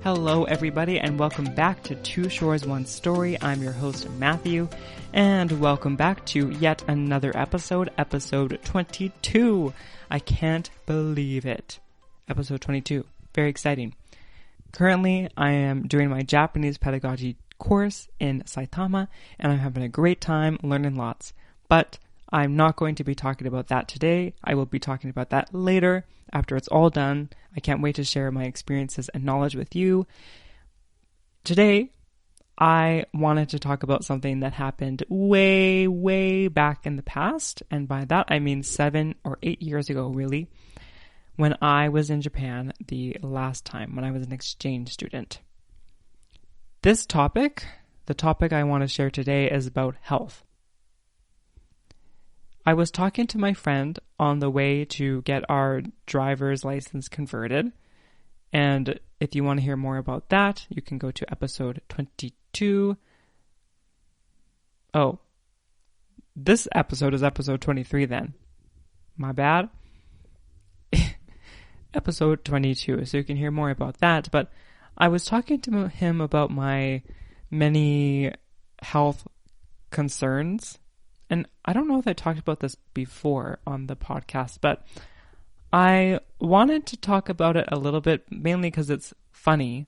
Hello everybody and welcome back to Two Shores One Story. I'm your host Matthew and welcome back to yet another episode 22. I can't believe it. Episode 22. Very exciting. Currently I am doing my Japanese pedagogy course in Saitama and I'm having a great time learning lots. But I'm not going to be talking about that today. I will be talking about that later after it's all done. I can't wait to share my experiences and knowledge with you. Today, I wanted to talk about something that happened way back in the past. And by that, I mean 7 or 8 years ago, really, when I was in Japan the last time, when I was an exchange student. This topic, the topic I want to share today, is about health. I was talking to my friend on the way to get our driver's license converted. And if you want to hear more about that, you can go to episode 22. Oh, this episode is episode 23 then. My bad. Episode 22, so you can hear more about that. But I was talking to him about my many health concerns. And I don't know if I talked about this before on the podcast, but I wanted to talk about it a little bit, mainly because it's funny,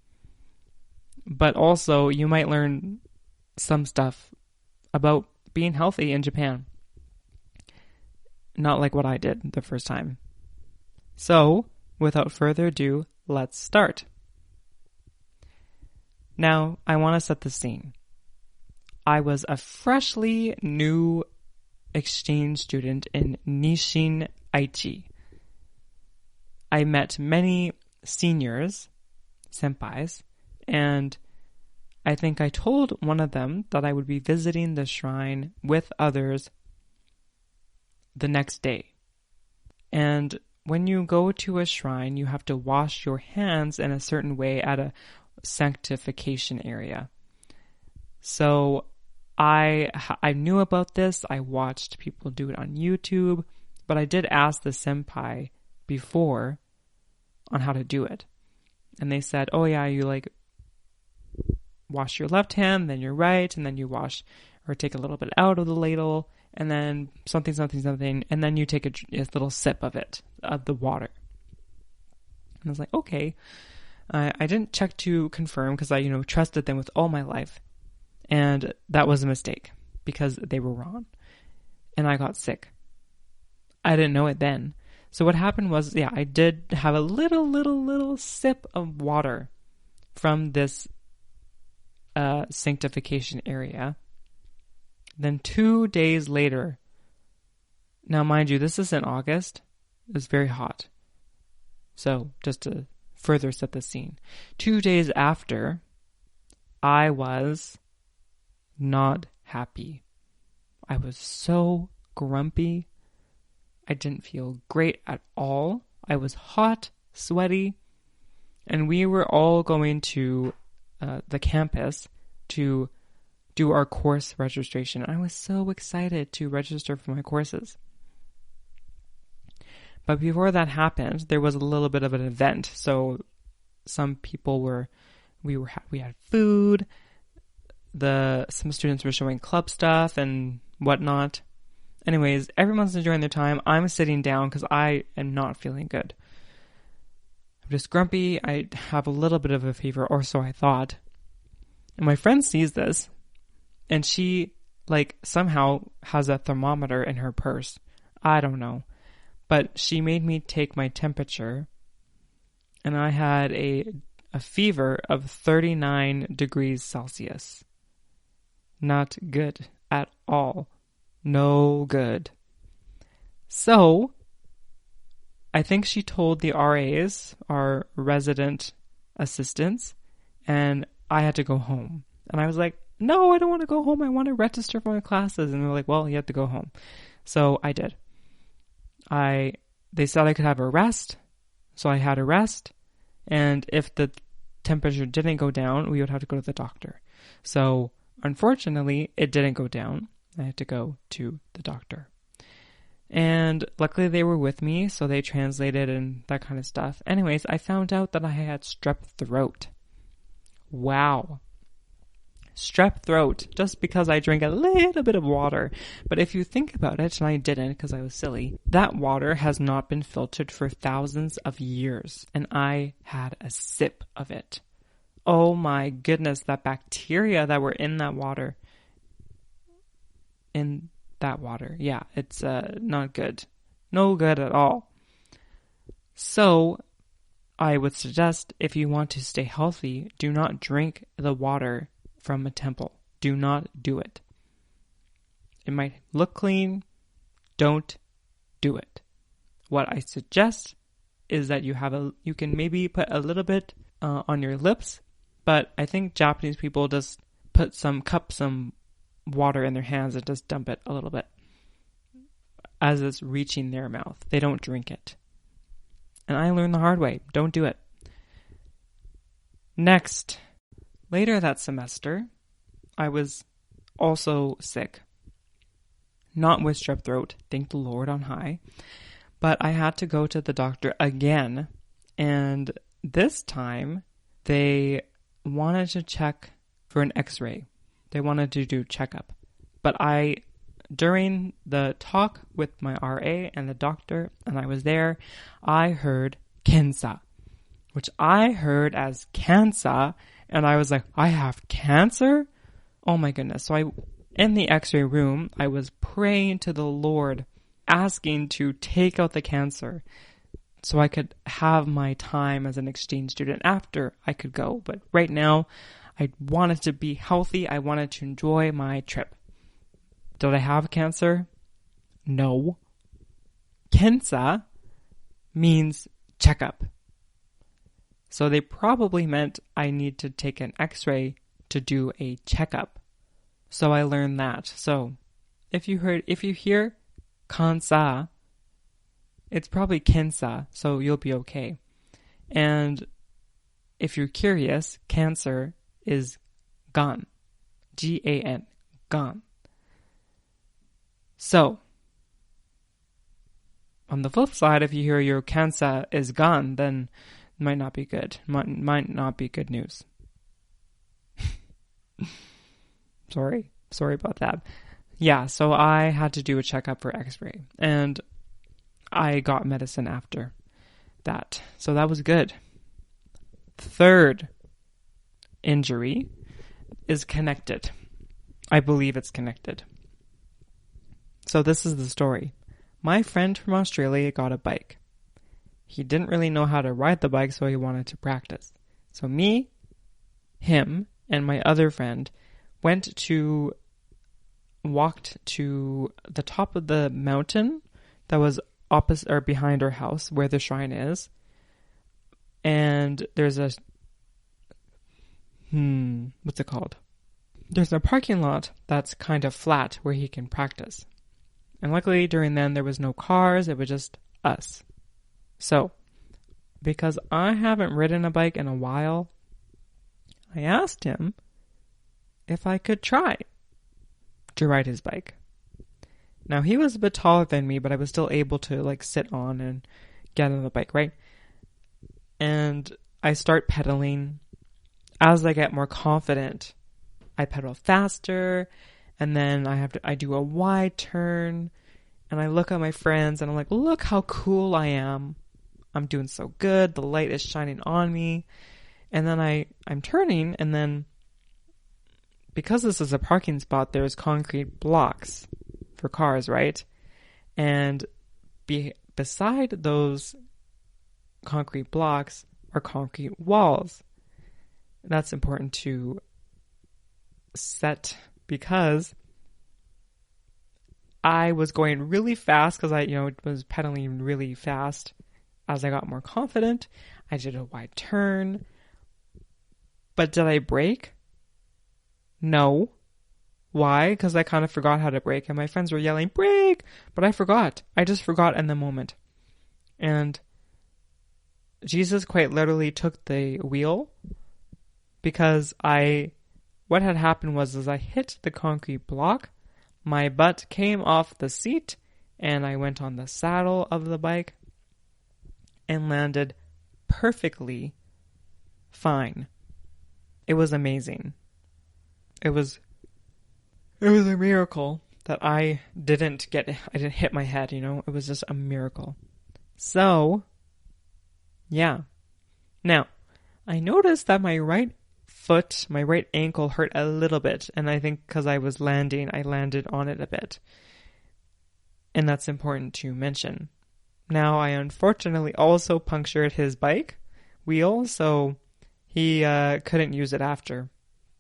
but also you might learn some stuff about being healthy in Japan. Not like what I did the first time. So, without further ado, let's start. Now, I want to set the scene. I was a freshly new exchange student in Nishin, Aichi. I met many seniors, senpais, and I think I told one of them that I would be visiting the shrine with others the next day. And when you go to a shrine, you have to wash your hands in a certain way at a sanctification area. So I knew about this. I watched people do it on YouTube, but I did ask the senpai before on how to do it. And they said, oh yeah, you like wash your left hand, then your right, and then you wash or take a little bit out of the ladle, and then something, and then you take a little sip of it, of the water. And I was like, okay. I didn't check to confirm because I, trusted them with all my life. And that was a mistake because they were wrong. And I got sick. I didn't know it then. So what happened was, I did have a little sip of water from this sanctification area. Then 2 days later, now mind you, this is in August. It was very hot. So just to further set the scene. 2 days after, I was not happy. I was so grumpy. I didn't feel great at all. I was hot, sweaty, and we were all going to the campus to do our course registration. I was so excited to register for my courses. But before that happened, there was a little bit of an event. So some people we had food. Some students were showing club stuff and whatnot. Anyways, everyone's enjoying their time. I'm sitting down because I am not feeling good. I'm just grumpy. I have a little bit of a fever, or so I thought. And my friend sees this, and she, somehow has a thermometer in her purse. I don't know. But she made me take my temperature, and I had a fever of 39 degrees Celsius. Not good at all. No good. So, I think she told the RAs, our resident assistants, and I had to go home. And I was like, no, I don't want to go home. I want to register for my classes. And they're like, well, you have to go home. So I did. They said I could have a rest. So I had a rest. And if the temperature didn't go down, we would have to go to the doctor. So unfortunately, it didn't go down. I had to go to the doctor. And luckily they were with me, so they translated and that kind of stuff. Anyways, I found out that I had strep throat. Wow. Strep throat, just because I drank a little bit of water. But if you think about it, and I didn't because I was silly, that water has not been filtered for thousands of years. And I had a sip of it. Oh my goodness, that bacteria that were in that water. Yeah, it's not good. No good at all. So I would suggest, if you want to stay healthy, do not drink the water from a temple. Do not do it. It might look clean. Don't do it. What I suggest is that you can maybe put a little bit on your lips, but I think Japanese people just put some water in their hands and just dump it a little bit as it's reaching their mouth. They don't drink it. And I learned the hard way. Don't do it. Next. Later that semester, I was also sick. Not with strep throat, thank the Lord on high. But I had to go to the doctor again. And this time, they wanted to check for an x-ray. They wanted to do checkup. But during the talk with my RA and the doctor, and I was there, I heard Kensa, which I heard as cancer. And I was like, I have cancer? Oh my goodness. So in the x-ray room, I was praying to the Lord, asking to take out the cancer so I could have my time as an exchange student after I could go. But right now, I wanted to be healthy. I wanted to enjoy my trip. Did I have cancer? No. Kensa means checkup. So they probably meant I need to take an x-ray to do a checkup. So I learned that. So if you hear kansa, it's probably kensa, so you'll be okay. And if you're curious, cancer is gan. Gan. Gan. So on the flip side, if you hear your cancer is gan, then might not be good. Might not be good news. Sorry about that. Yeah, so I had to do a checkup for x-ray. And I got medicine after that. So that was good. Third injury is connected. I believe it's connected. So this is the story. My friend from Australia got a bike. He didn't really know how to ride the bike, so he wanted to practice. So me, him, and my other friend walked to the top of the mountain that was opposite or behind our house where the shrine is. And there's what's it called? There's a parking lot that's kind of flat where he can practice. And luckily during then there was no cars, it was just us. So, because I haven't ridden a bike in a while, I asked him if I could try to ride his bike. Now, he was a bit taller than me, but I was still able to sit on and get on the bike, right? And I start pedaling. As I get more confident, I pedal faster, and then I do a wide turn, and I look at my friends, and I'm like, look how cool I am. I'm doing so good. The light is shining on me. And then I'm turning, and then because this is a parking spot, there's concrete blocks for cars, right? And beside those concrete blocks are concrete walls. That's important to set because I was going really fast because I was pedaling really fast. As I got more confident, I did a wide turn. But did I brake? No. Why? Because I kind of forgot how to brake, and my friends were yelling, brake! But I forgot. I just forgot in the moment. And Jesus quite literally took the wheel because what had happened was as I hit the concrete block, my butt came off the seat, and I went on the saddle of the bike and landed perfectly fine. it was amazing. It was a miracle that I didn't hit my head, you know? It was just a miracle. So, yeah. Now, I noticed that my right ankle hurt a little bit, and I think because I was landing, I landed on it a bit. And that's important to mention. Now, I unfortunately also punctured his bike wheel, so he couldn't use it after.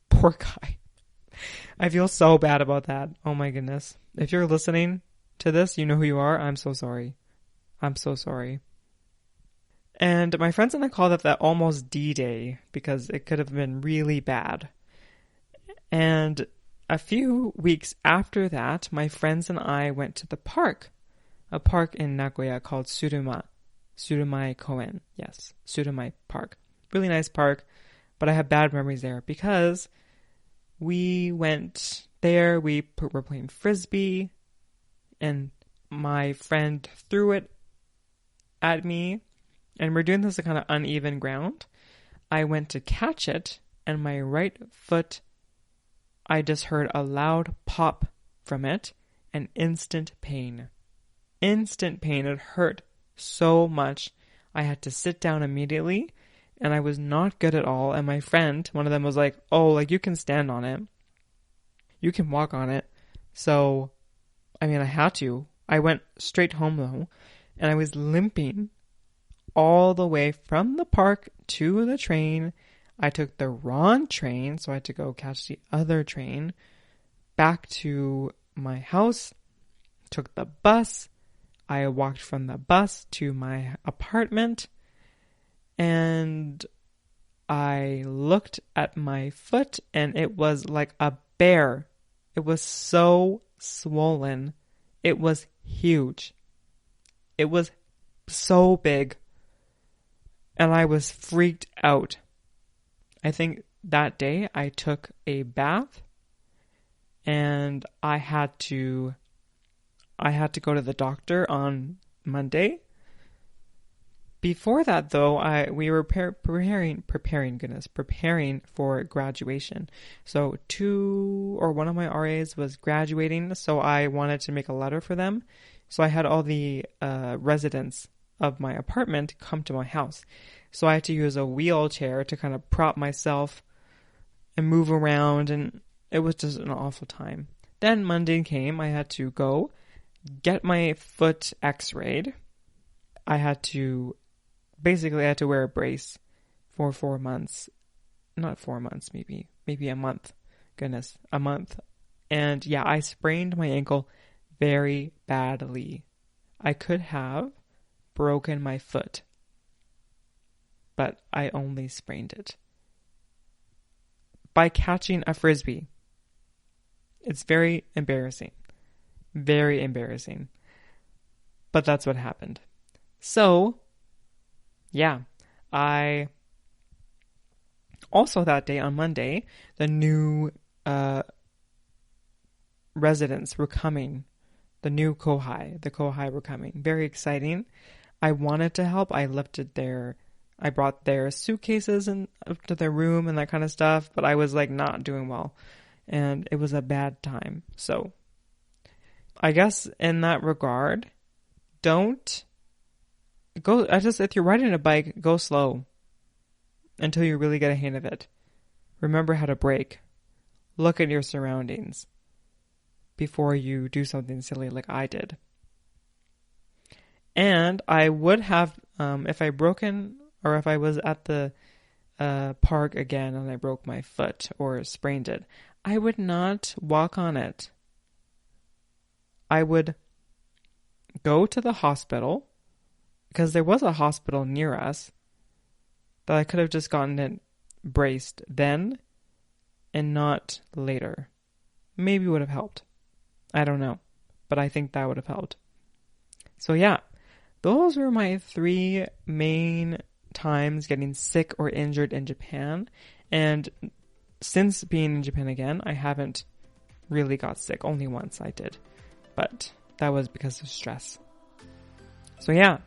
Poor guy. I feel so bad about that. Oh my goodness. If you're listening to this, you know who you are. I'm so sorry. I'm so sorry. And my friends and I called it that almost D-Day because it could have been really bad. And a few weeks after that, my friends and I went to the park. A park in Nagoya called Surumai Koen. Yes, Surumai Park. Really nice park, but I have bad memories there because we went there, we were playing Frisbee, and my friend threw it at me, and we're doing this on kind of uneven ground. I went to catch it, and my right foot, I just heard a loud pop from it, and instant pain. Instant pain. It hurt so much. I had to sit down immediately, and I was not good at all. And my friend, one of them was like, oh, like you can stand on it. You can walk on it. So, I mean, I had to. I went straight home though, and I was limping all the way from the park to the train. I took the wrong train, so I had to go catch the other train back to my house, took the bus. I walked from the bus to my apartment, and I looked at my foot, and it was like a bear. It was so swollen. It was huge. It was so big. And I was freaked out. I think that day I took a bath, and I had to go to the doctor on Monday. Before that, though, we were preparing for graduation. So one of my RAs was graduating, so I wanted to make a letter for them. So I had all the residents of my apartment come to my house. So I had to use a wheelchair to kind of prop myself and move around, and it was just an awful time. Then Monday came, I had to go get my foot x-rayed. I had to wear a brace for 4 months. Not 4 months, maybe a month. Goodness, a month. And yeah, I sprained my ankle very badly. I could have broken my foot, but I only sprained it by catching a Frisbee. It's very embarrassing. Very embarrassing. But that's what happened. So, yeah, I also that day on Monday, the new residents were coming. The new the Kohai were coming. Very exciting. I wanted to help. I brought their suitcases up to their room and that kind of stuff, but I was like not doing well, and it was a bad time. So I guess in that regard, if you're riding a bike, go slow until you really get a hang of it. Remember how to brake. Look at your surroundings before you do something silly like I did. And I would have, if I was at the park again and I broke my foot or sprained it, I would not walk on it. I would go to the hospital, because there was a hospital near us that I could have just gotten it braced then and not later. Maybe would have helped. I don't know, but I think that would have helped. So yeah, those were my 3 main times getting sick or injured in Japan. And since being in Japan again, I haven't really got sick. Only once I did, but that was because of stress. So yeah,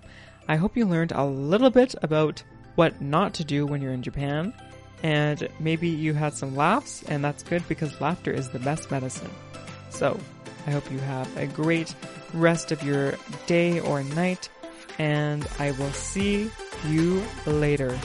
I hope you learned a little bit about what not to do when you're in Japan. And maybe you had some laughs, and that's good because laughter is the best medicine. So, I hope you have a great rest of your day or night, and I will see you later.